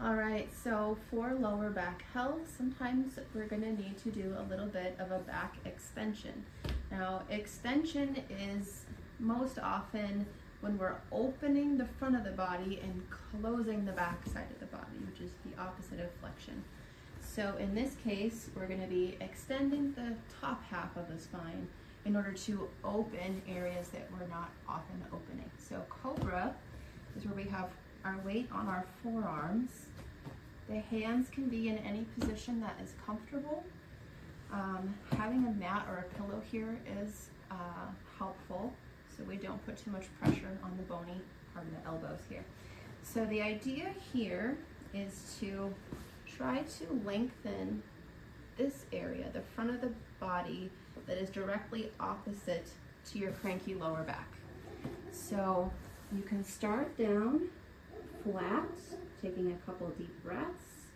All right, so for lower back health, sometimes we're gonna need to do a little bit of a back extension. Now, extension is most often when we're opening the front of the body and closing the back side of the body, which is the opposite of flexion. So in this case, we're gonna be extending the top half of the spine in order to open areas that we're not often opening. So Cobra is where we have our weight on our forearms. The hands can be in any position that is comfortable. Having a mat or a pillow here is helpful, so we don't put too much pressure on the bony part of the elbows here. So the idea here is to try to lengthen this area, the front of the body that is directly opposite to your cranky lower back. So you can start down flat, taking a couple deep breaths.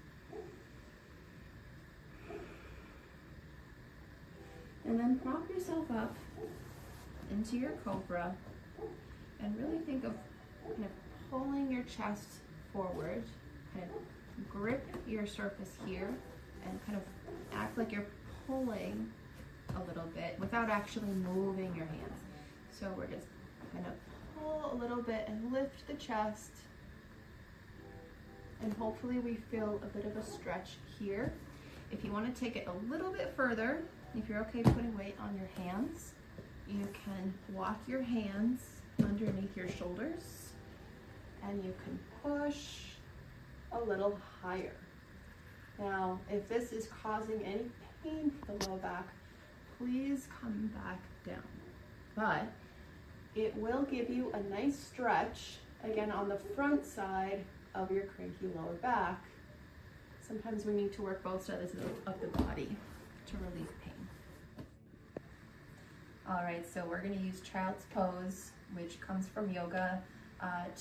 And then prop yourself up into your Cobra and really think of kind of pulling your chest forward, kind of grip your surface here and kind of act like you're pulling a little bit without actually moving your hands. So we're just gonna pull a little bit and lift the chest, and hopefully we feel a bit of a stretch here. If you want to take it a little bit further, if you're okay putting weight on your hands, you can walk your hands underneath your shoulders and you can push a little higher. Now, if this is causing any pain to the low back, please come back down. But it will give you a nice stretch, again, on the front side of your cranky lower back. Sometimes we need to work both sides of the body to relieve pain. All right, so we're gonna use child's pose, which comes from yoga,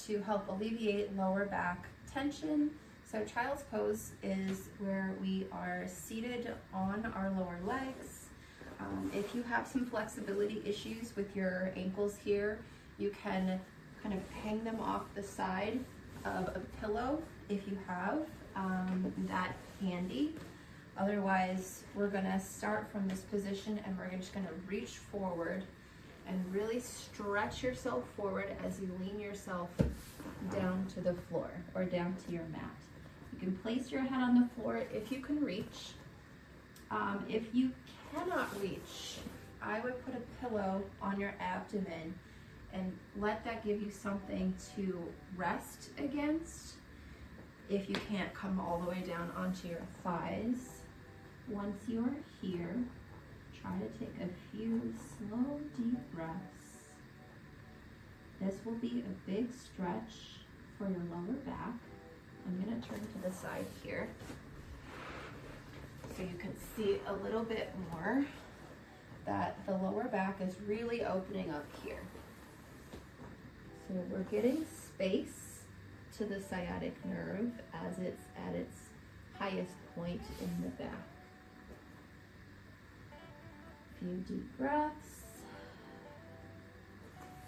to help alleviate lower back tension. So child's pose is where we are seated on our lower legs. If you have some flexibility issues with your ankles here, you can kind of hang them off the side of a pillow if you have that handy. Otherwise, we're gonna start from this position and we're just gonna reach forward and really stretch yourself forward as you lean yourself down to the floor or down to your mat. You can place your head on the floor if you can reach. If you cannot reach, I would put a pillow on your abdomen and let that give you something to rest against. If you can't come all the way down onto your thighs, once you're here, try to take a few slow, deep breaths. This will be a big stretch for your lower back. I'm gonna turn to the side here so you can see a little bit more that the lower back is really opening up here. So we're getting space to the sciatic nerve as it's at its highest point in the back. A few deep breaths.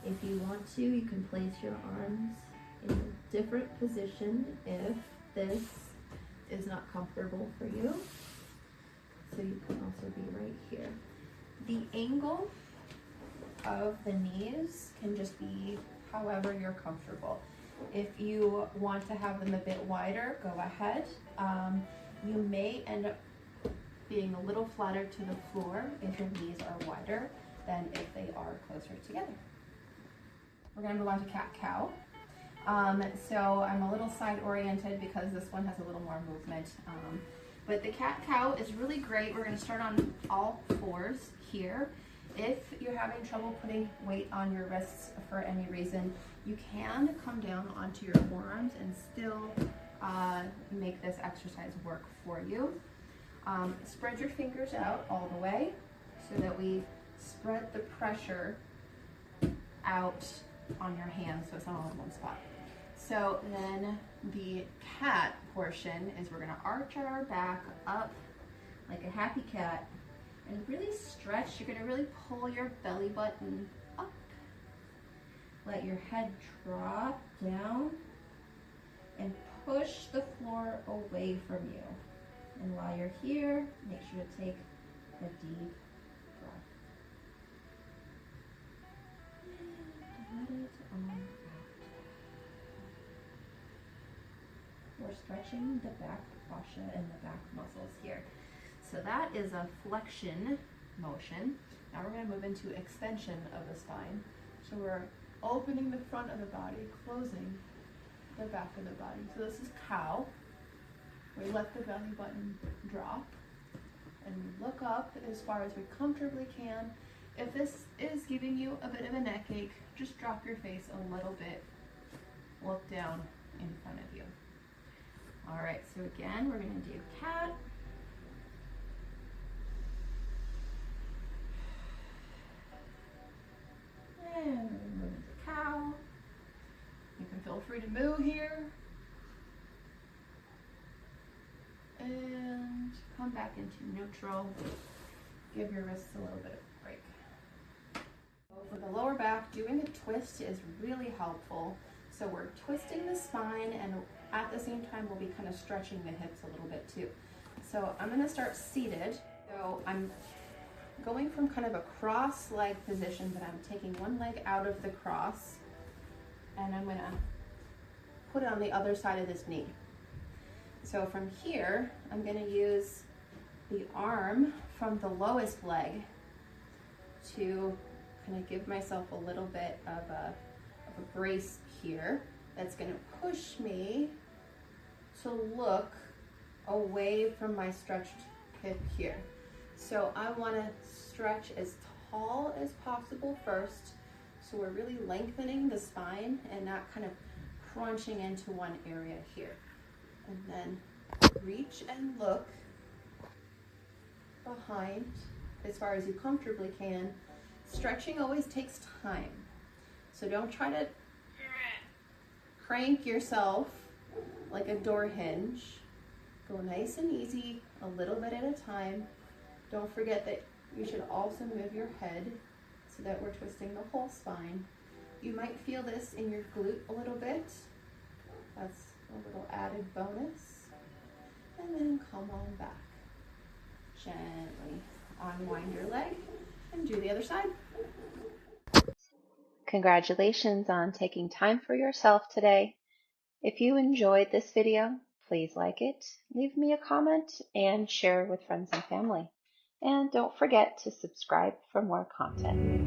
If you want to, you can place your arms in a different position if this is not comfortable for you. So you can also be right here. The angle of the knees can just be however you're comfortable. If you want to have them a bit wider, go ahead. You may end up being a little flatter to the floor if your knees are wider than if they are closer together. We're gonna move on to cat-cow. So I'm a little side oriented because this one has a little more movement. But the cat-cow is really great. We're gonna start on all fours here. If you're having trouble putting weight on your wrists for any reason, you can come down onto your forearms and still make this exercise work for you. Spread your fingers out all the way so that we spread the pressure out on your hands so it's not all in one spot. So then the cat portion is we're gonna arch our back up like a happy cat and really stretch. You're gonna really pull your belly button up. Let your head drop down and push the floor away from you. And while you're here, make sure to take a deep breath. And let it all out. We're stretching the back fascia and the back muscles here. So that is a flexion motion. Now we're going to move into extension of the spine. So we're opening the front of the body, closing the back of the body. So this is cow. We let the belly button drop and we look up as far as we comfortably can. If this is giving you a bit of a neck ache, just drop your face a little bit. Look down in front of you. All right, so again, we're going to do cat. And we're going to move into cow. You can feel free to move here. And come back into neutral. Give your wrists a little bit of a break. For the lower back, doing a twist is really helpful. So we're twisting the spine, and at the same time, we'll be kind of stretching the hips a little bit too. So I'm going to start seated. So I'm going from kind of a cross leg position, but I'm taking one leg out of the cross, and I'm going to put it on the other side of this knee. So from here, I'm going to use the arm from the lowest leg to kind of give myself a little bit of a brace here. That's going to push me to look away from my stretched hip here. So I want to stretch as tall as possible first. So we're really lengthening the spine and not kind of crunching into one area here. And then reach and look behind as far as you comfortably can. Stretching always takes time. So don't try to crank yourself like a door hinge. Go nice and easy, a little bit at a time. Don't forget that you should also move your head so that we're twisting the whole spine. You might feel this in your glute a little bit. That's a little added bonus. And then come on back. Gently unwind your leg and do the other side. Congratulations on taking time for yourself today. If you enjoyed this video, please like it, leave me a comment, and share with friends and family. And don't forget to subscribe for more content.